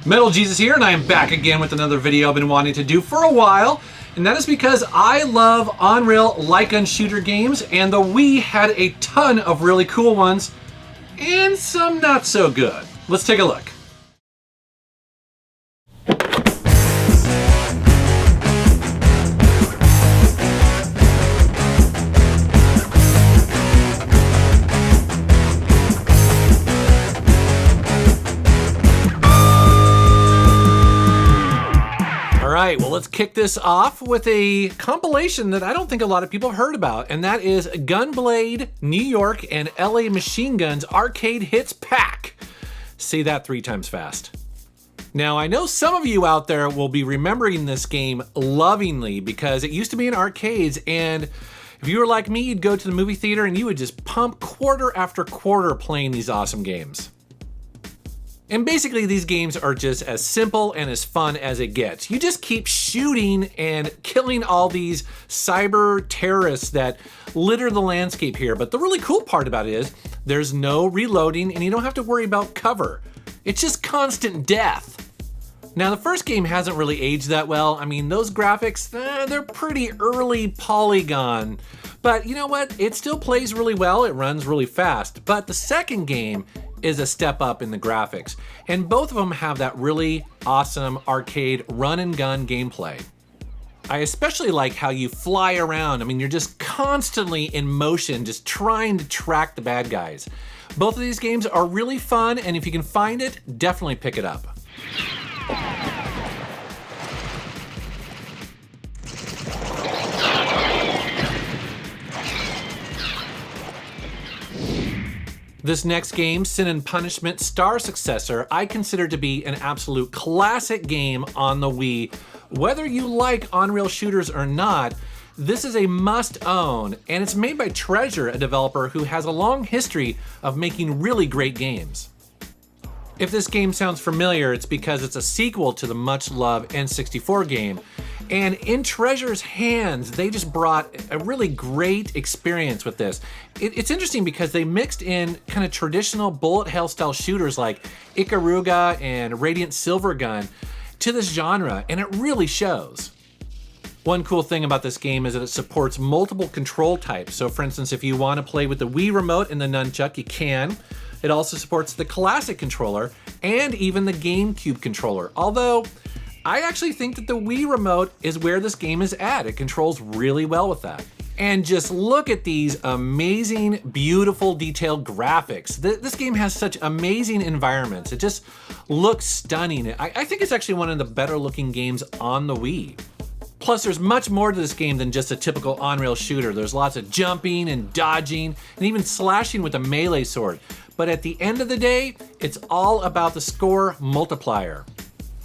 Metal Jesus here, and I am back again with another video I've been wanting to do for a while, and that is because I love on-rail light gun shooter games, and the Wii had a ton of really cool ones, and some not so good. Let's take a look. Alright, well let's kick this off with a compilation that I don't think a lot of people heard about, and that is Gunblade, New York, and LA Machineguns Arcade Hits Pack. Say that 3 times fast. Now, I know some of you out there will be remembering this game lovingly because it used to be in arcades, and if you were like me, you'd go to the movie theater and you would just pump quarter after quarter playing these awesome games. And basically these games are just as simple and as fun as it gets. You just keep shooting and killing all these cyber terrorists that litter the landscape here. But the really cool part about it is there's no reloading and you don't have to worry about cover. It's just constant death. Now the first game hasn't really aged that well. I mean, those graphics, they're pretty early polygon. But you know what? It still plays really well. It runs really fast. But the second game is a step up in the graphics. And both of them have that really awesome arcade run and gun gameplay. I especially like how you fly around. I mean, you're just constantly in motion, just trying to track the bad guys. Both of these games are really fun, and if you can find it, definitely pick it up. This next game, Sin and Punishment Star Successor, I consider to be an absolute classic game on the Wii. Whether you like on-rail shooters or not, this is a must-own, and it's made by Treasure, a developer who has a long history of making really great games. If this game sounds familiar, it's because it's a sequel to the much-loved N64 game. And in Treasure's hands, they just brought a really great experience with this. It's interesting because they mixed in kind of traditional bullet hell style shooters like Ikaruga and Radiant Silvergun to this genre, and it really shows. One cool thing about this game is that it supports multiple control types. So for instance, if you want to play with the Wii remote and the nunchuck, you can. It also supports the classic controller and even the GameCube controller. Although, I actually think that the Wii remote is where this game is at. It controls really well with that. And just look at these amazing, beautiful, detailed graphics. This game has such amazing environments. It just looks stunning. I think it's actually one of the better looking games on the Wii. Plus, there's much more to this game than just a typical on-rail shooter. There's lots of jumping and dodging and even slashing with a melee sword. But at the end of the day, it's all about the score multiplier.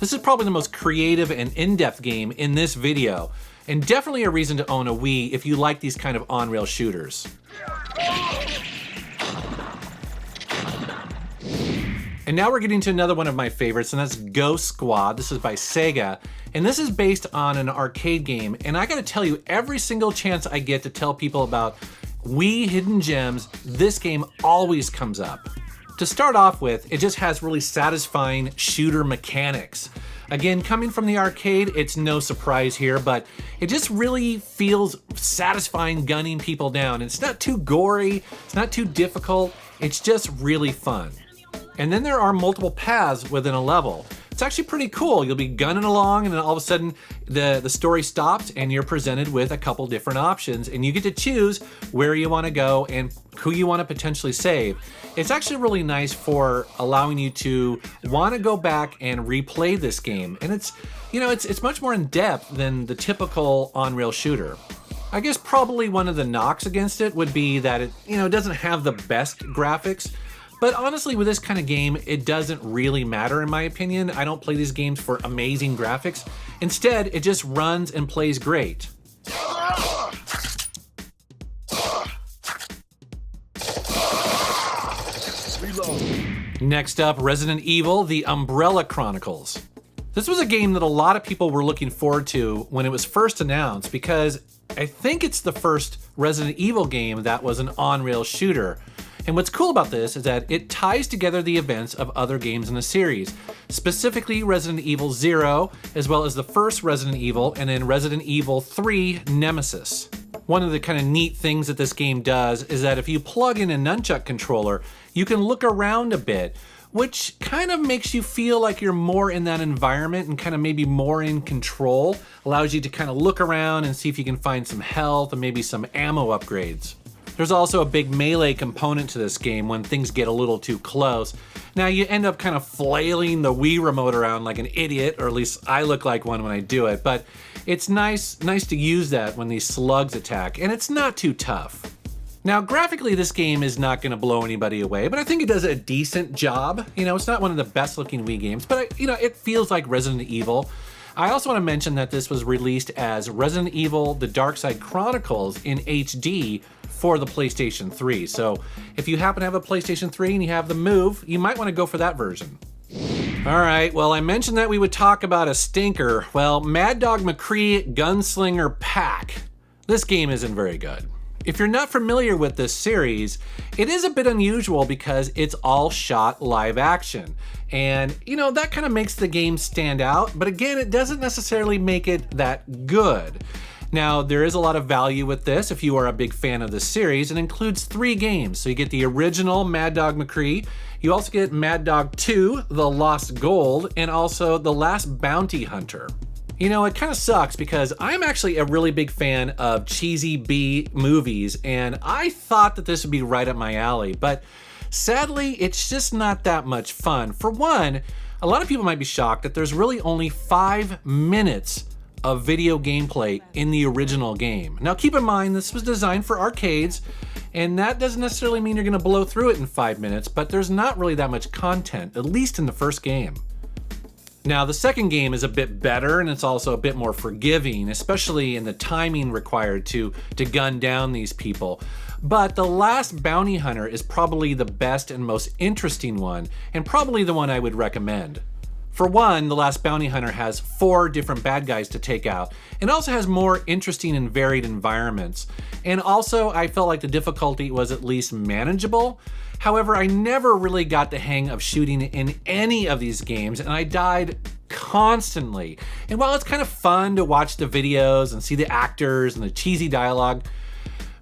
This is probably the most creative and in-depth game in this video, and definitely a reason to own a Wii if you like these kind of on-rail shooters. And now we're getting to another one of my favorites, and that's Ghost Squad. This is by Sega, and this is based on an arcade game, and I gotta tell you, every single chance I get to tell people about Wii hidden gems, this game always comes up. To start off with, it just has really satisfying shooter mechanics. Again, coming from the arcade, it's no surprise here, but it just really feels satisfying gunning people down. It's not too gory, it's not too difficult, it's just really fun. And then there are multiple paths within a level. It's actually pretty cool. You'll be gunning along and then all of a sudden the story stops and you're presented with a couple different options and you get to choose where you want to go and who you want to potentially save. It's actually really nice for allowing you to want to go back and replay this game. And it's, you know, it's much more in depth than the typical on-rail shooter. I guess probably one of the knocks against it would be that it, you know, it doesn't have the best graphics. But honestly, with this kind of game, it doesn't really matter in my opinion. I don't play these games for amazing graphics. Instead, it just runs and plays great. Next up, Resident Evil, The Umbrella Chronicles. This was a game that a lot of people were looking forward to when it was first announced because I think it's the first Resident Evil game that was an on-rail shooter. And what's cool about this is that it ties together the events of other games in the series, specifically Resident Evil 0, as well as the first Resident Evil, and then Resident Evil 3 Nemesis. One of the kind of neat things that this game does is that if you plug in a nunchuck controller, you can look around a bit, which kind of makes you feel like you're more in that environment and kind of maybe more in control. Allows you to kind of look around and see if you can find some health and maybe some ammo upgrades. There's also a big melee component to this game when things get a little too close. Now you end up kind of flailing the Wii remote around like an idiot, or at least I look like one when I do it, but it's nice to use that when these slugs attack, and it's not too tough. Now, graphically, this game is not going to blow anybody away, but I think it does a decent job. You know, it's not one of the best looking Wii games, but it feels like Resident Evil. I also want to mention that this was released as Resident Evil: The Darkseid Chronicles in HD for the PlayStation 3. So if you happen to have a PlayStation 3 and you have the Move, you might want to go for that version. All right, well, I mentioned that we would talk about a stinker. Well, Mad Dog McCree Gunslinger Pack. This game isn't very good. If you're not familiar with this series, it is a bit unusual because it's all shot live action. And, that kind of makes the game stand out, but again, it doesn't necessarily make it that good. Now, there is a lot of value with this if you are a big fan of the series. It includes 3 games. So you get the original Mad Dog McCree, you also get Mad Dog 2, The Lost Gold, and also The Last Bounty Hunter. It kind of sucks because I'm actually a really big fan of cheesy B movies, and I thought that this would be right up my alley, but sadly, it's just not that much fun. For one, a lot of people might be shocked that there's really only 5 minutes of video gameplay in the original game. Now keep in mind, this was designed for arcades, and that doesn't necessarily mean you're gonna blow through it in 5 minutes, but there's not really that much content, at least in the first game. Now, the second game is a bit better, and it's also a bit more forgiving, especially in the timing required to gun down these people. But The Last Bounty Hunter is probably the best and most interesting one, and probably the one I would recommend. For one, The Last Bounty Hunter has 4 different bad guys to take out, and also has more interesting and varied environments. And also, I felt like the difficulty was at least manageable. However, I never really got the hang of shooting in any of these games, and I died constantly. And while it's kind of fun to watch the videos and see the actors and the cheesy dialogue,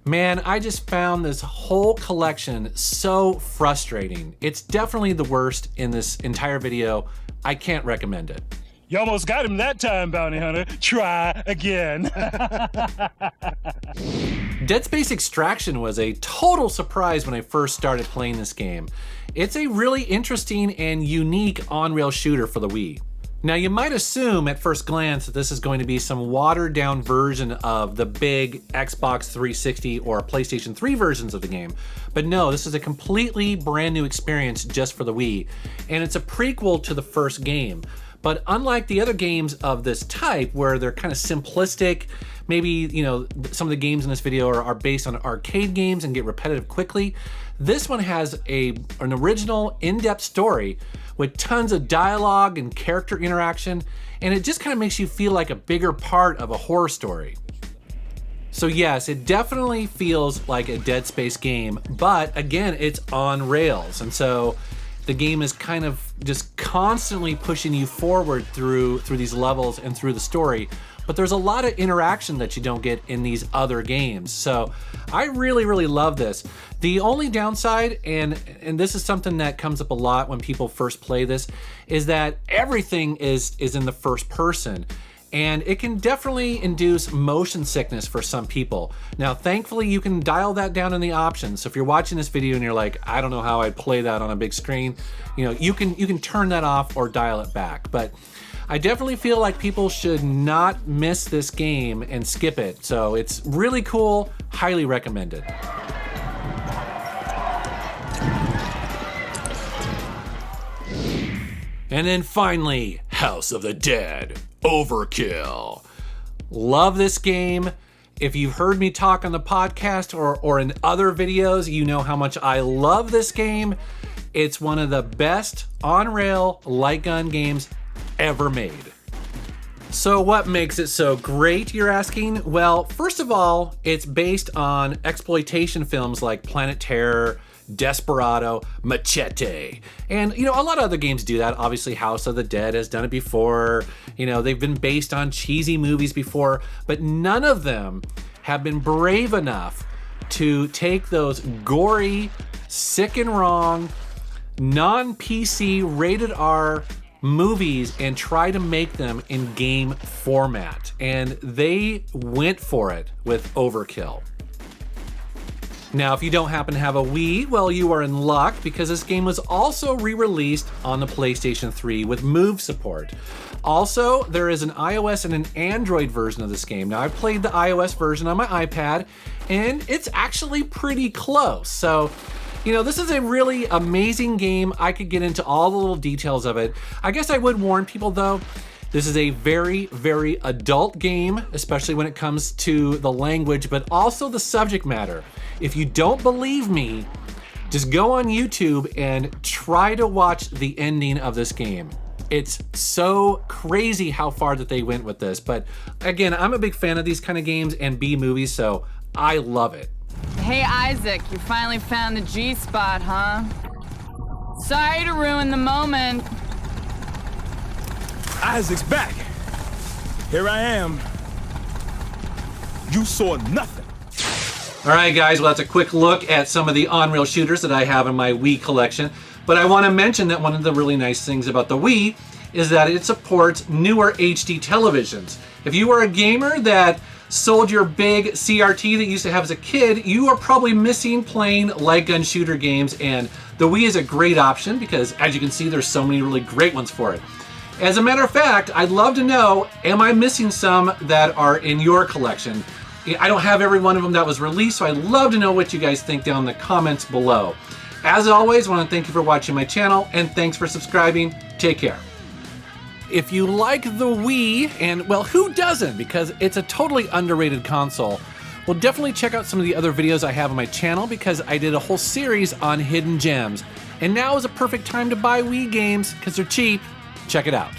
man, I just found this whole collection so frustrating. It's definitely the worst in this entire video. I can't recommend it. You almost got him that time, Bounty Hunter. Try again. Dead Space Extraction was a total surprise when I first started playing this game. It's a really interesting and unique on-rail shooter for the Wii. Now, you might assume at first glance that this is going to be some watered-down version of the big Xbox 360 or PlayStation 3 versions of the game. But no, this is a completely brand new experience just for the Wii, and it's a prequel to the first game. But unlike the other games of this type, where they're kind of simplistic, maybe, some of the games in this video are based on arcade games and get repetitive quickly, this one has an original, in-depth story with tons of dialogue and character interaction, and it just kind of makes you feel like a bigger part of a horror story. So yes, it definitely feels like a Dead Space game, but again, it's on rails, and so the game is kind of just constantly pushing you forward through these levels and through the story. But there's a lot of interaction that you don't get in these other games. So I really, really love this. The only downside, and this is something that comes up a lot when people first play this, is that everything is in the first person. And it can definitely induce motion sickness for some people. Now, thankfully, you can dial that down in the options. So if you're watching this video and you're like, I don't know how I'd play that on a big screen, you can turn that off or dial it back. But I definitely feel like people should not miss this game and skip it. So it's really cool, highly recommended. And then finally, House of the Dead, Overkill. Love this game. If you've heard me talk on the podcast or in other videos, you know how much I love this game. It's one of the best on-rail light gun games ever made. So what makes it so great, you're asking? Well, first of all, it's based on exploitation films like Planet Terror, Desperado, Machete. And, you know, a lot of other games do that. Obviously, House of the Dead has done it before. You know, they've been based on cheesy movies before, but none of them have been brave enough to take those gory, sick and wrong, non-PC rated R movies and try to make them in game format. And they went for it with Overkill. Now, if you don't happen to have a Wii, well, you are in luck because this game was also re-released on the PlayStation 3 with Move support. Also, there is an iOS and an Android version of this game. Now, I played the iOS version on my iPad, and it's actually pretty close. So, you know, this is a really amazing game. I could get into all the little details of it. I guess I would warn people, though, this is a very, very adult game, especially when it comes to the language, but also the subject matter. If you don't believe me, just go on YouTube and try to watch the ending of this game. It's so crazy how far that they went with this. But again, I'm a big fan of these kind of games and B movies, so I love it. Hey, Isaac, you finally found the G-spot, huh? Sorry to ruin the moment. Isaac's back. Here I am. You saw nothing. All right, guys, well, that's a quick look at some of the on-rail shooters that I have in my Wii collection. But I want to mention that one of the really nice things about the Wii is that it supports newer HD televisions. If you are a gamer that sold your big CRT that you used to have as a kid, you are probably missing playing light gun shooter games, and the Wii is a great option because, as you can see, there's so many really great ones for it. As a matter of fact, I'd love to know, am I missing some that are in your collection? I don't have every one of them that was released, so I'd love to know what you guys think down in the comments below. As always, I want to thank you for watching my channel, and thanks for subscribing. Take care. If you like the Wii, and well, who doesn't? Because it's a totally underrated console, well, definitely check out some of the other videos I have on my channel because I did a whole series on hidden gems. And now is a perfect time to buy Wii games because they're cheap. Check it out.